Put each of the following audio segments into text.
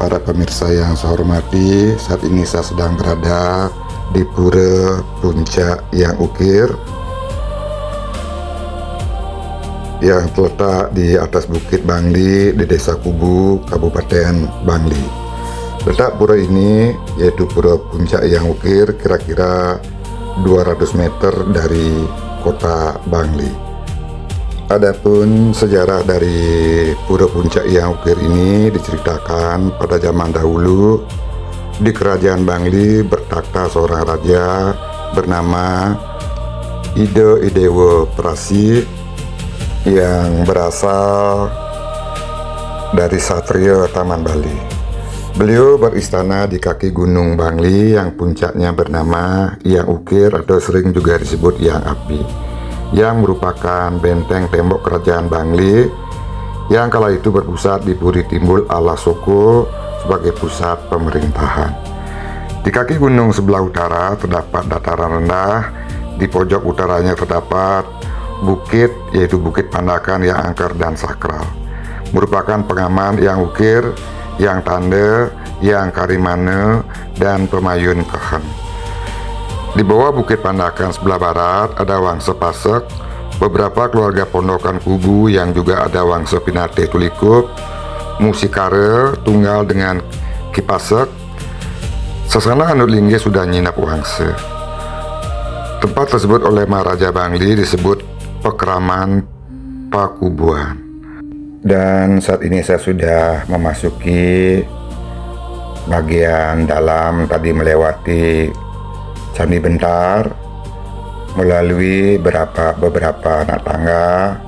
para pemirsa yang saya hormati, saat ini saya sedang berada di Pura Puncak Yang Ukir yang terletak di atas Bukit Bangli di Desa Kubu, Kabupaten Bangli. Letak pura ini yaitu Pura Puncak Yang Ukir kira-kira 200 meter dari kota Bangli. Adapun sejarah dari Pura Puncak Yang Ukir ini diceritakan pada zaman dahulu di Kerajaan Bangli bertakhta seorang raja bernama Ide Idewo Prasi yang berasal dari Satria Taman Bali. Beliau beristana di kaki Gunung Bangli yang puncaknya bernama Yang Ukir atau sering juga disebut Yang Api, yang merupakan benteng tembok kerajaan Bangli yang kala itu berpusat di Puri Timbul ala Soko sebagai pusat pemerintahan. Di kaki gunung sebelah utara terdapat dataran rendah, di pojok utaranya terdapat bukit yaitu Bukit Pandakan yang angker dan sakral, merupakan pengaman Yang Ukir, Yang Tanda, Yang Karimane, dan Pemayun Kehen. Di bawah Bukit Pandakan sebelah barat ada Wangsa Pasek, beberapa keluarga pondokan Kubu yang juga ada Wangsa Pinate Tulikup, Musikare tunggal dengan Kipasek. Sasana Anut Lingge sudah nyinap Wangsa. Tempat tersebut oleh Maharaja Bangli disebut Pekeraman Pakubuan. Dan saat ini saya sudah memasuki bagian dalam, tadi melewati Candi Bentar, melalui beberapa anak tangga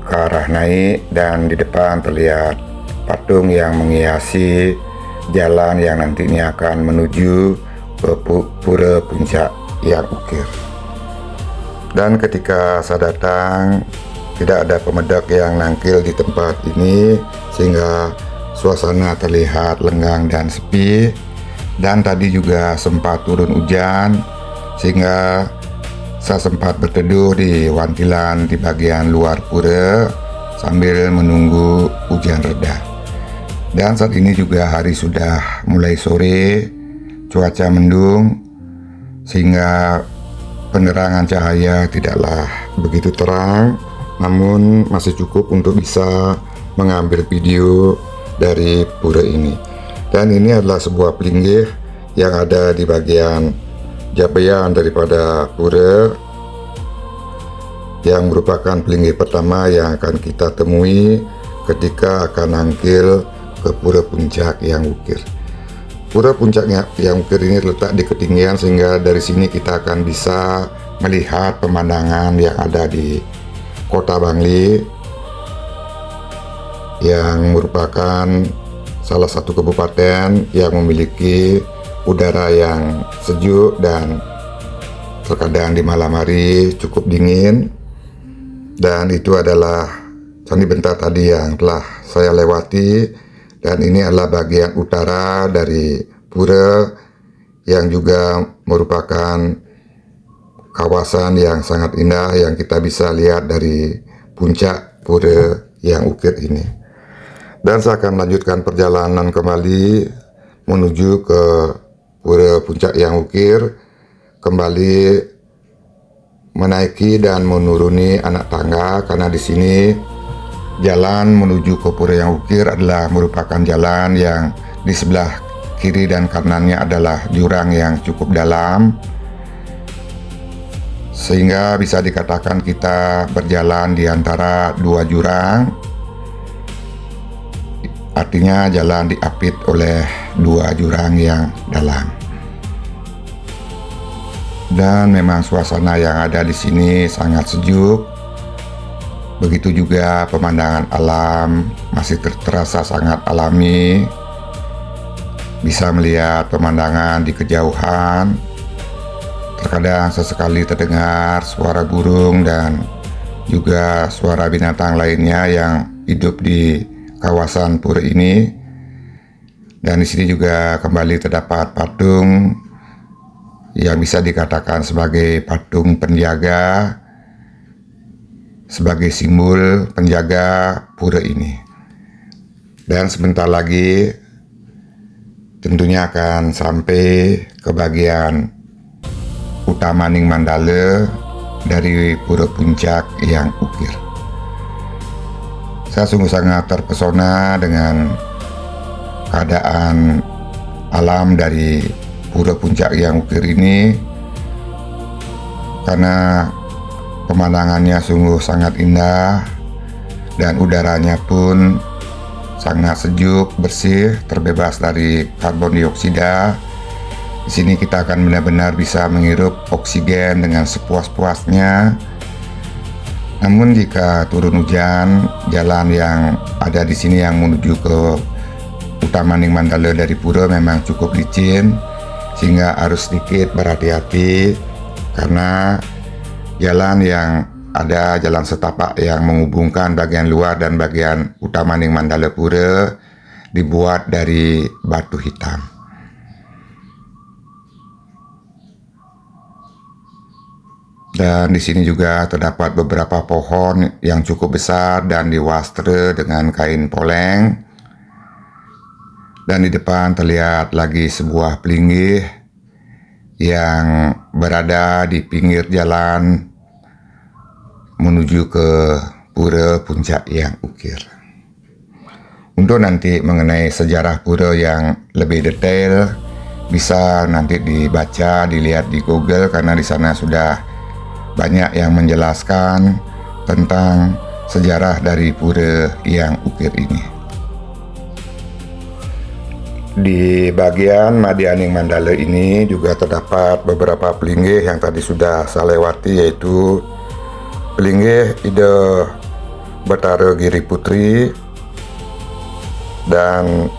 ke arah naik, dan di depan terlihat patung yang menghiasi jalan yang nantinya akan menuju ke Pura Puncak Yang Ukir. Dan ketika saya datang, tidak ada pemedak yang nangkil di tempat ini sehingga suasana terlihat lenggang dan sepi. Dan tadi juga sempat turun hujan sehingga saya sempat berteduh di wantilan di bagian luar pura sambil menunggu hujan reda. Dan saat ini juga hari sudah mulai sore, cuaca mendung sehingga penerangan cahaya tidaklah begitu terang, namun masih cukup untuk bisa mengambil video dari pura ini. Dan ini adalah sebuah pelinggih yang ada di bagian jabean daripada pura, yang merupakan pelinggih pertama yang akan kita temui ketika akan nangkil ke Pura Puncak Yang Ukir. Pura Puncak Yang Ukir ini terletak di ketinggian sehingga dari sini kita akan bisa melihat pemandangan yang ada di kota Bangli, yang merupakan salah satu kabupaten yang memiliki udara yang sejuk dan terkadang di malam hari cukup dingin. Dan itu adalah Candi Bentar tadi yang telah saya lewati, dan ini adalah bagian utara dari pura yang juga merupakan kawasan yang sangat indah yang kita bisa lihat dari puncak Pura Yang Ukir ini. Dan saya akan melanjutkan perjalanan kembali menuju ke Pura Puncak Yang Ukir, kembali menaiki dan menuruni anak tangga, karena di sini jalan menuju ke Pura Yang Ukir adalah merupakan jalan yang di sebelah kiri dan kanannya adalah jurang yang cukup dalam, sehingga bisa dikatakan kita berjalan di antara dua jurang. Artinya jalan diapit oleh dua jurang yang dalam. Dan memang suasana yang ada di sini sangat sejuk. Begitu juga pemandangan alam masih terasa sangat alami. Bisa melihat pemandangan di kejauhan. Terkadang sesekali terdengar suara burung dan juga suara binatang lainnya yang hidup di kawasan pura ini. Dan di sini juga kembali terdapat patung yang bisa dikatakan sebagai patung penjaga, sebagai simbol penjaga pura ini. Dan sebentar lagi tentunya akan sampai ke bagian utama Ning Mandala dari Pura Puncak yang ukir. Saya sungguh sangat terpesona dengan keadaan alam dari Pura Puncak yang ukir ini, karena pemandangannya sungguh sangat indah dan udaranya pun sangat sejuk, bersih, terbebas dari karbon dioksida. Di sini kita akan benar-benar bisa menghirup oksigen dengan sepuas-puasnya. Namun jika turun hujan, jalan yang ada di sini yang menuju ke utama Ning Mandala dari pura memang cukup licin, sehingga harus sedikit berhati-hati karena jalan yang ada, jalan setapak yang menghubungkan bagian luar dan bagian utama Ning Mandala Pura dibuat dari batu hitam. Dan di sini juga terdapat beberapa pohon yang cukup besar dan diwastre dengan kain poleng. Dan di depan terlihat lagi sebuah pelinggih yang berada di pinggir jalan menuju ke Pura Puncak yang ukir. Untuk nanti mengenai sejarah pura yang lebih detail bisa nanti dibaca, dilihat di Google, karena di sana sudah banyak yang menjelaskan tentang sejarah dari pura yang ukir ini. Di bagian Madya Ning Mandala ini juga terdapat beberapa pelinggih yang tadi sudah saya lewati, yaitu pelinggih Ida Batara Giri Putri, dan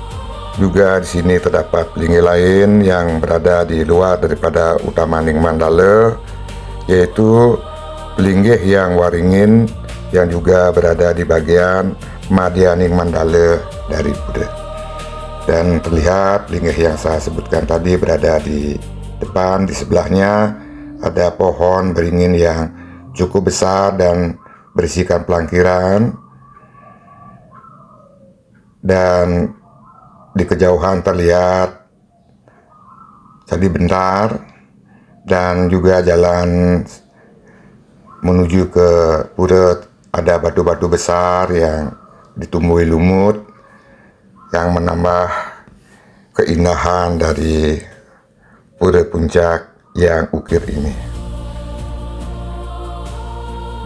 juga di sini terdapat pelinggih lain yang berada di luar daripada utama Ning Mandala, yaitu pelinggih yang Waringin yang juga berada di bagian Madya Ning Mandala dari pura. Dan terlihat pelinggih yang saya sebutkan tadi berada di depan. Di sebelahnya ada pohon beringin yang cukup besar dan berisikan pelangkiran, dan di kejauhan terlihat Candi Bentar dan juga jalan menuju ke pura. Ada batu-batu besar yang ditumbuhi lumut yang menambah keindahan dari Pura Puncak yang ukir ini.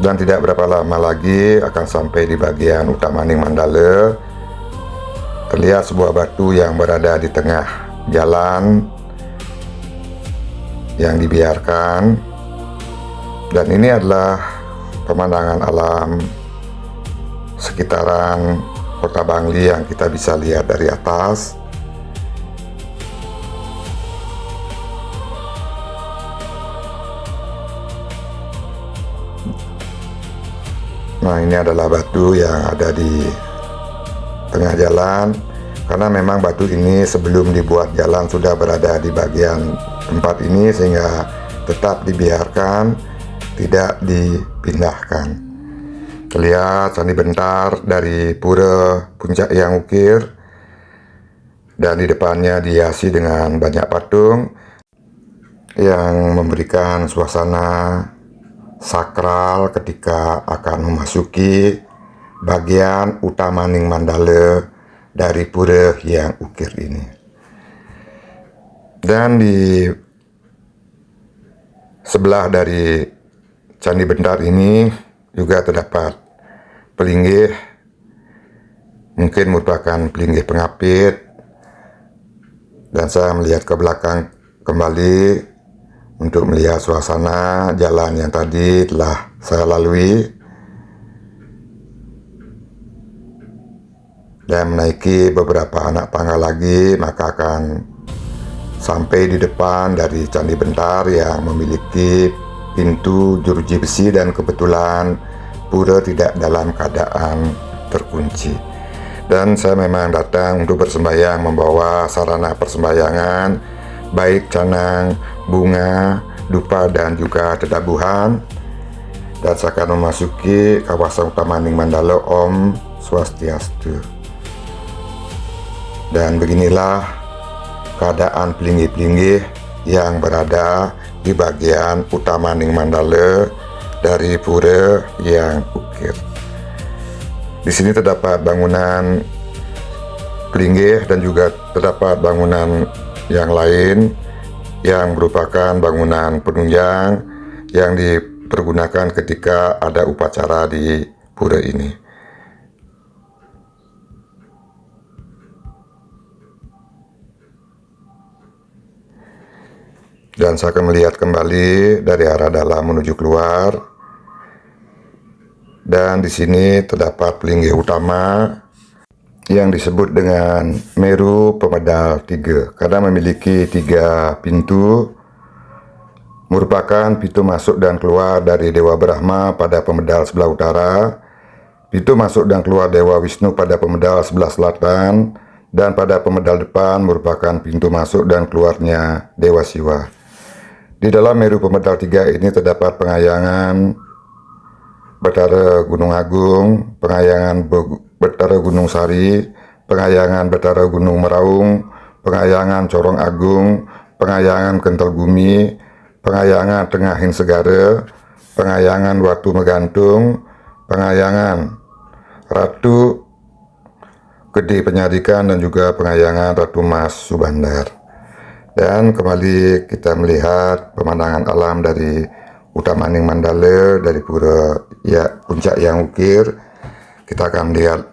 Dan tidak berapa lama lagi akan sampai di bagian utama Ning Mandala. Terlihat sebuah batu yang berada di tengah jalan yang dibiarkan, dan ini adalah pemandangan alam sekitaran Kota Bangli yang kita bisa lihat dari atas. Nah, ini adalah batu yang ada di tengah jalan, karena memang batu ini sebelum dibuat jalan sudah berada di bagian tempat ini, sehingga tetap dibiarkan, tidak dipindahkan. Terlihat Candi Bentar dari Pura Puncak yang ukir, dan di depannya dihiasi dengan banyak patung yang memberikan suasana sakral ketika akan memasuki bagian utama Ning Mandala dari pura yang ukir ini. Dan di sebelah dari Candi Bentar ini juga terdapat pelinggih, mungkin merupakan pelinggih pengapit, dan saya melihat ke belakang kembali untuk melihat suasana jalan yang tadi telah saya lalui, dan menaiki beberapa anak tangga lagi, maka akan sampai di depan dari Candi Bentar yang memiliki pintu jeruji besi, dan kebetulan pura tidak dalam keadaan terkunci. Dan saya memang datang untuk bersembahyang, membawa sarana persembahyangan baik canang, bunga, dupa, dan juga dedabuhan. Dan saya akan memasuki kawasan utama Ning Mandala. Om Swastiastu. Dan beginilah keadaan pelinggih-pelinggih yang berada di bagian utama Ning Mandala dari pura Yang Ukir. Di sini terdapat bangunan pelinggih dan juga terdapat bangunan yang lain yang merupakan bangunan penunjang yang dipergunakan ketika ada upacara di pura ini. Dan saya akan melihat kembali dari arah dalam menuju keluar. Dan di sini terdapat pelinggih utama yang disebut dengan Meru Pemedal 3 karena memiliki 3 pintu, merupakan pintu masuk dan keluar dari Dewa Brahma pada pemedal sebelah utara, pintu masuk dan keluar Dewa Wisnu pada pemedal sebelah selatan, dan pada pemedal depan merupakan pintu masuk dan keluarnya Dewa Siwa. Di dalam Meru Pemedal 3 ini terdapat pengayangan Betara Gunung Agung, pengayangan Betara Gunung Sari, pengayangan Betara Gunung Meraung, pengayangan Corong Agung, pengayangan Kental Bumi, pengayangan Tengahin Segara, pengayangan Watu Megantung, pengayangan Ratu Gede Penyadikan, dan juga pengayangan Ratu Mas Subandar. Dan kembali kita melihat pemandangan alam dari utama Ning Mandala dari pura Puncak Yang Ukir. Kita akan melihat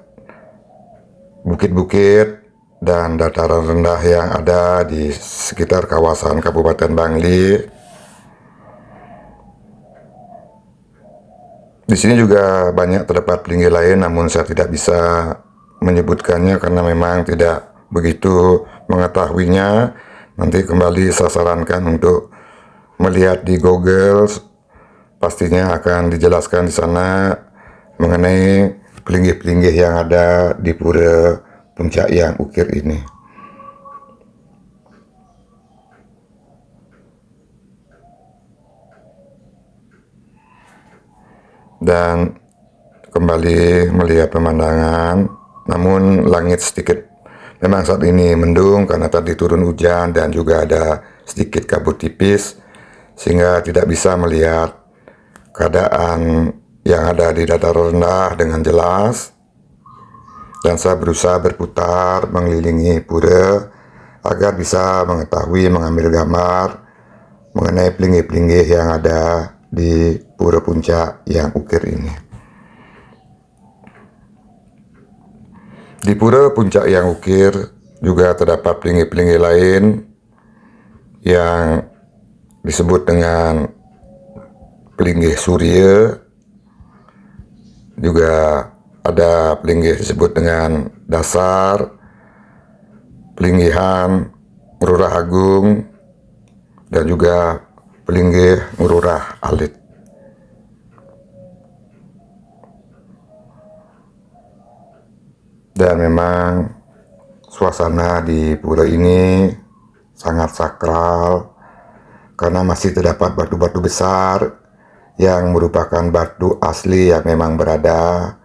bukit-bukit dan dataran rendah yang ada di sekitar kawasan Kabupaten Bangli. Di sini juga banyak terdapat pelinggih lain, namun saya tidak bisa menyebutkannya karena memang tidak begitu mengetahuinya. Nanti kembali saya sarankan untuk melihat di Google, pastinya akan dijelaskan di sana mengenai pelinggih-pelinggih yang ada di pura Puncak Yang Ukir ini. Dan kembali melihat pemandangan, namun langit sedikit memang saat ini mendung karena tadi turun hujan dan juga ada sedikit kabut tipis, sehingga tidak bisa melihat keadaan yang ada di dataran rendah dengan jelas. Dan saya berusaha berputar mengelilingi pura agar bisa mengetahui, mengambil gambar mengenai pelinggih-pelinggih yang ada di pura Puncak Yang Ukir ini. Di pura Puncak Yang Ukir juga terdapat pelinggih-pelinggih lain yang disebut dengan pelinggih Surya. Juga ada pelinggih disebut dengan Dasar, pelinggihan Ngururah Agung, dan juga pelinggih Ngururah Alit. Dan memang suasana di pura ini sangat sakral karena masih terdapat batu-batu besar yang merupakan batu asli yang memang berada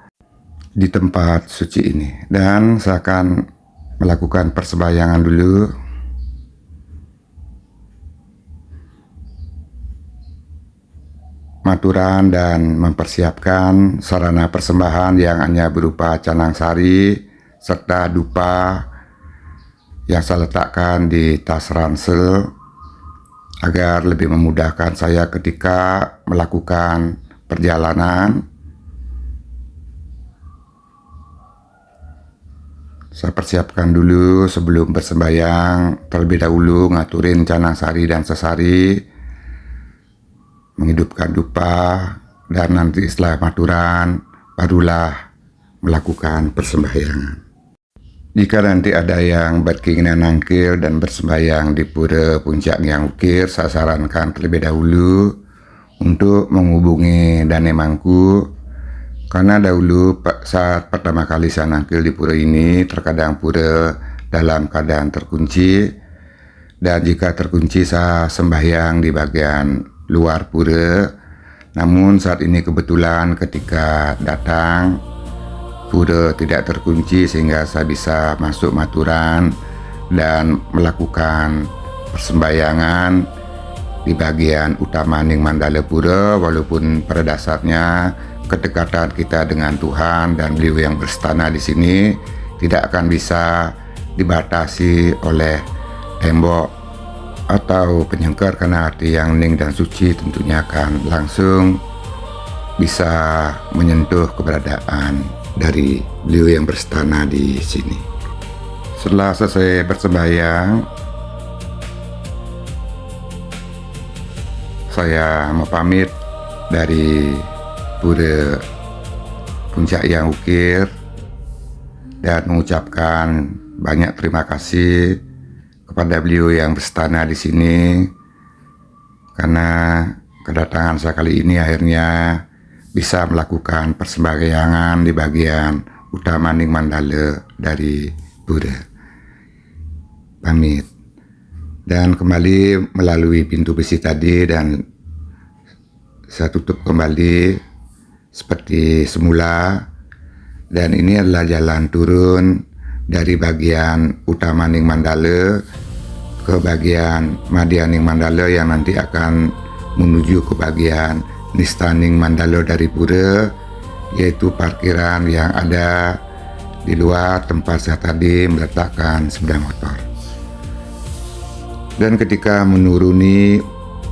di tempat suci ini. Dan saya akan melakukan persembahyangan dulu. Maturan dan mempersiapkan sarana persembahan yang hanya berupa canang sari serta dupa yang saya letakkan di tas ransel agar lebih memudahkan saya ketika melakukan perjalanan. Saya persiapkan dulu sebelum bersembayang, terlebih dahulu ngaturin canang sari dan sesari, menghidupkan dupa, dan nanti setelah maturan barulah melakukan persembahyangan. Jika nanti ada yang berkeinginan nangkil dan bersembahyang di pura Puncak Yang Ukir, saya sarankan terlebih dahulu untuk menghubungi Dane Mangku, karena dahulu saat pertama kali saya nangkil di pura ini, terkadang pura dalam keadaan terkunci, dan jika terkunci saya sembahyang di bagian luar pura. Namun saat ini kebetulan ketika datang pura tidak terkunci sehingga saya bisa masuk maturan dan melakukan persembahyangan di bagian utama Ning Mandala Pura, walaupun pada dasarnya kedekatan kita dengan Tuhan dan beliau yang berstana di sini tidak akan bisa dibatasi oleh tembok atau penyengkar, karena hati yang ning dan suci tentunya akan langsung bisa menyentuh keberadaan dari beliau yang berstana di sini. Setelah selesai bersembahyang, saya mau pamit dari Pura Puncak Yang Ukir dan mengucapkan banyak terima kasih kepada beliau yang berstana di sini, karena kedatangan saya kali ini akhirnya bisa melakukan persembahyangan di bagian utama Ning Mandala dari Pura. Pamit dan kembali melalui pintu besi tadi, dan saya tutup kembali seperti semula. Dan ini adalah jalan turun dari bagian utama Ning Mandala ke bagian Madya Ning Mandala yang nanti akan menuju ke bagian Nista Ning Mandala dari Pura, yaitu parkiran yang ada di luar tempat saya tadi meletakkan sepeda motor. Dan ketika menuruni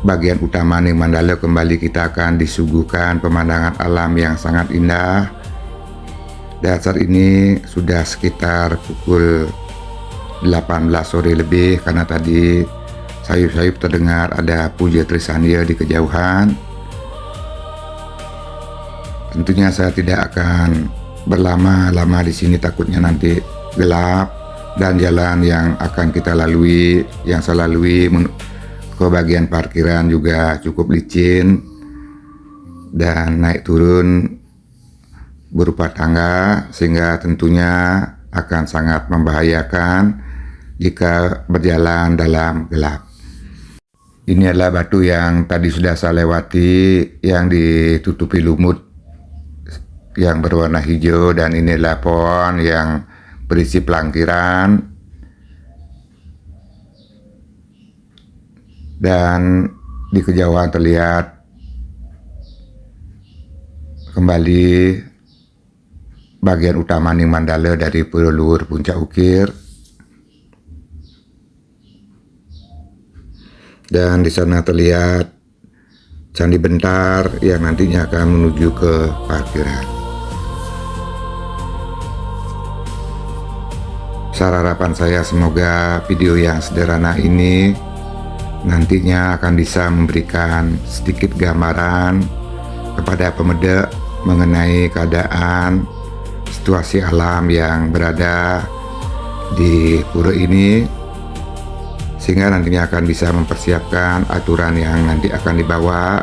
bagian utama Ning Mandala kembali, kita akan disuguhkan pemandangan alam yang sangat indah. Dan saat ini sudah sekitar pukul 18 sore lebih, karena tadi sayup-sayup terdengar ada puja Trisandya di kejauhan. Tentunya saya tidak akan berlama-lama di sini, takutnya nanti gelap, dan jalan yang akan kita lalui, yang saya lalui ke bagian parkiran juga cukup licin dan naik turun berupa tangga, sehingga tentunya akan sangat membahayakan jika berjalan dalam gelap. Ini adalah batu yang tadi sudah saya lewati, yang ditutupi lumut yang berwarna hijau, dan ini adalah pohon yang berisi pelangkiran. Dan di kejauhan terlihat kembali bagian utama Ning Mandala dari Pura Luhur Puncak Ukir. Dan di sana terlihat Candi Bentar yang nantinya akan menuju ke parkiran. Harapan saya semoga video yang sederhana ini nantinya akan bisa memberikan sedikit gambaran kepada pemeda mengenai keadaan situasi alam yang berada di pura ini, sehingga nantinya akan bisa mempersiapkan aturan yang nanti akan dibawa,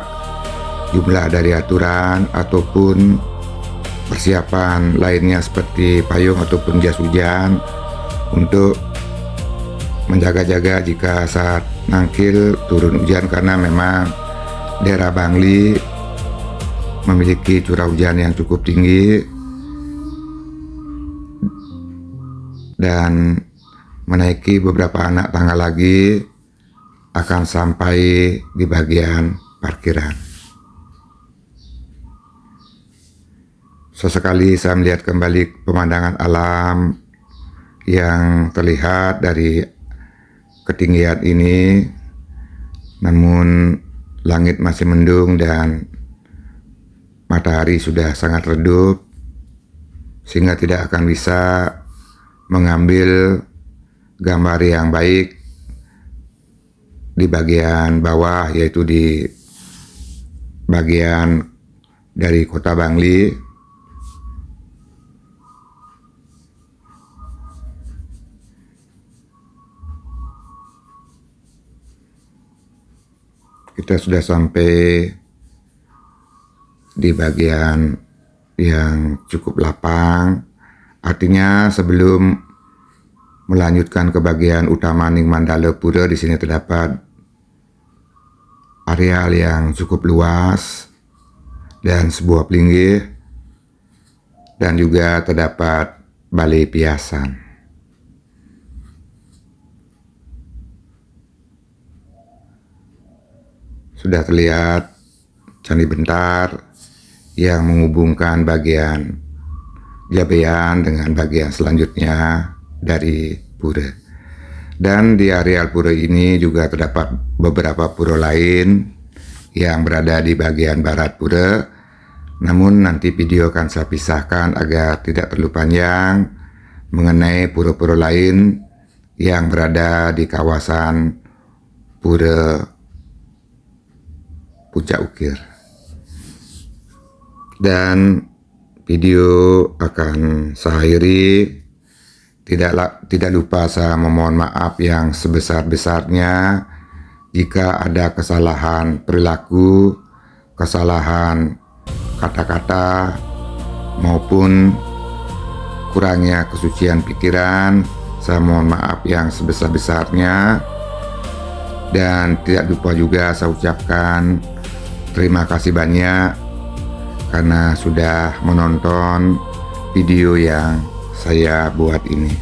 jumlah dari aturan ataupun persiapan lainnya seperti payung ataupun jas hujan untuk menjaga-jaga jika saat nangkil turun hujan, karena memang daerah Bangli memiliki curah hujan yang cukup tinggi dan menaiki beberapa anak tangga lagi akan sampai di bagian parkiran. Sesekali saya melihat kembali pemandangan alam yang terlihat dari ketinggian ini, namun langit masih mendung dan matahari sudah sangat redup, sehingga tidak akan bisa mengambil gambar yang baik di bagian bawah, yaitu di bagian dari kota Bangli. Kita sudah sampai di bagian yang cukup lapang. Artinya sebelum melanjutkan ke bagian utama Ning Mandala Pura, di sini terdapat areal yang cukup luas dan sebuah pelinggih, dan juga terdapat balai piasan. sudah terlihat Candi Bentar yang menghubungkan bagian Jabean dengan bagian selanjutnya dari pura. Dan di areal pura ini juga terdapat beberapa pura lain yang berada di bagian barat pura. Namun nanti video akan saya pisahkan agar tidak terlalu panjang mengenai pura-pura lain yang berada di kawasan Pura Puncak Ukir. Dan video akan saya akhiri. Tidak lupa saya memohon maaf yang sebesar-besarnya jika ada kesalahan perilaku, kesalahan kata-kata, maupun kurangnya kesucian pikiran. Saya mohon maaf yang sebesar-besarnya. Dan tidak lupa juga saya ucapkan terima kasih banyak karena sudah menonton video yang saya buat ini.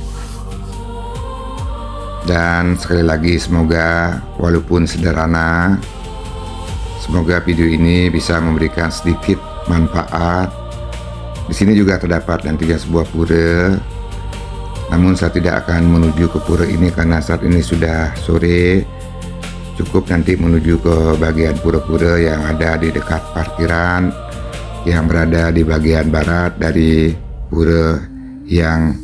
Dan sekali lagi semoga walaupun sederhana, semoga video ini bisa memberikan sedikit manfaat. Di sini juga terdapat nantinya sebuah pura. Namun saya tidak akan menuju ke pura ini karena saat ini sudah sore. Cukup nanti menuju ke bagian pura-pura yang ada di dekat parkiran yang berada di bagian barat dari pura yang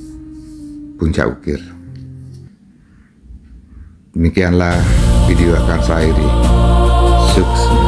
Puncak Ukir. Demikianlah video akan saya akhiri. Sukses.